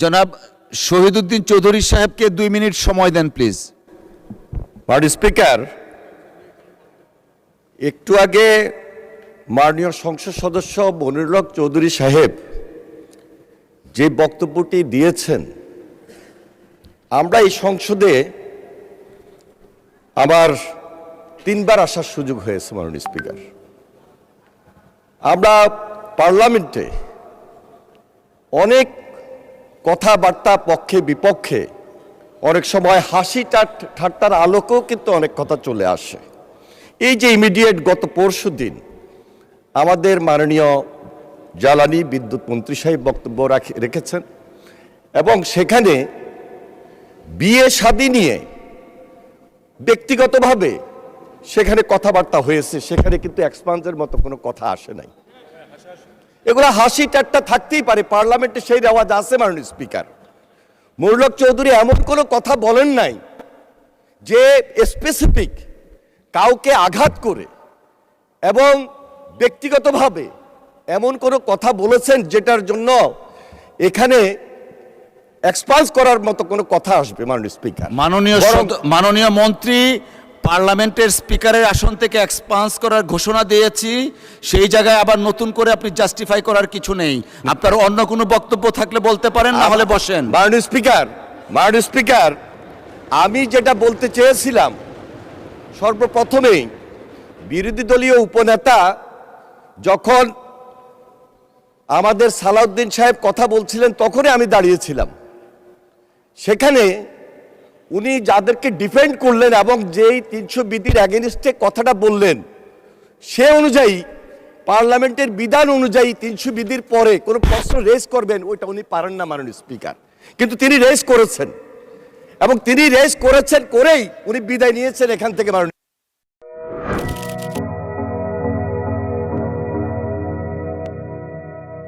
জনাব শহীদুদ্দিন চৌধুরী সাহেবকে 2 মিনিট সময় দেন প্লিজ। মাননীয় স্পিকার, একটু আগে মাননীয় সংসদ সদস্য মনিরুল হক চৌধুরী সাহেব যে বক্তব্যটি দিয়েছেন, আমরা এই সংসদে আমার 3 বার আসার সুযোগ হয়েছে। মাননীয় স্পিকার, আমরা পার্লামেন্টে অনেক কথাবার্তা পক্ষে বিপক্ষে, অনেক সময় হাসি ঠাট্টার আলোকেও কিন্তু অনেক কথা চলে আসে। এই যে ইমিডিয়েট গত পরশুদিন আমাদের মাননীয় জ্বালানি বিদ্যুৎ মন্ত্রী সাহেব বক্তব্য রেখেছেন এবং সেখানে বিয়ে শাদী নিয়ে ব্যক্তিগতভাবে সেখানে কথাবার্তা হয়েছে, সেখানে কিন্তু এক্সপান্সের মতো কোনো কথা আসে নাই। এগুলো হাসি ঠাট্টা থাকতেই পারে, পার্লামেন্টে সেই রেওয়াজ আছে। মাননীয় স্পিকার, মনিরুল হক চৌধুরী এমন কোনো কথা বলেন নাই যে স্পেসিফিক কাউকে আঘাত করে এবং ব্যক্তিগতভাবে এমন কোনো কথা বলেছেন যেটার জন্য এখানে এক্সপান্স করার মতো কোনো কথা আসবে। মাননীয় স্পিকার, মাননীয় মন্ত্রী পার্লামেন্টের স্পিকারের আসন থেকে এক্সপান্স করার ঘোষণা দিয়েছি, সেই জায়গায় আবার নতুন করে আপনি জাস্টিফাই করার কিছু নেই। আপনার অন্য কোনো বক্তব্য থাকলে বলতে পারেন, না হলে বসেন। মাননীয় স্পিকার, আমি যেটা বলতে চেয়েছিলাম, সর্বপ্রথমেই বিরোধী দলীয় উপনেতা যখন আমাদের সালাউদ্দিন সাহেব কথা বলছিলেন তখনই আমি দাঁড়িয়েছিলাম। সেখানে উনি যাদেরকে ডিফেন্ড করলেন এবং যেই 300 বিধির অ্যাগেনিস্টে কথাটা বললেন, সে অনুযায়ী পার্লামেন্টের বিধান অনুযায়ী 300 বিধির পরে কোনো প্রশ্ন রেজ করবেন, ওইটা উনি পারেন না। মাননীয় স্পিকার, কিন্তু তিনি রেজ করেছেন এবং তিনি রেজ করেছেন করেই উনি বিদায় নিয়েছেন এখান থেকে।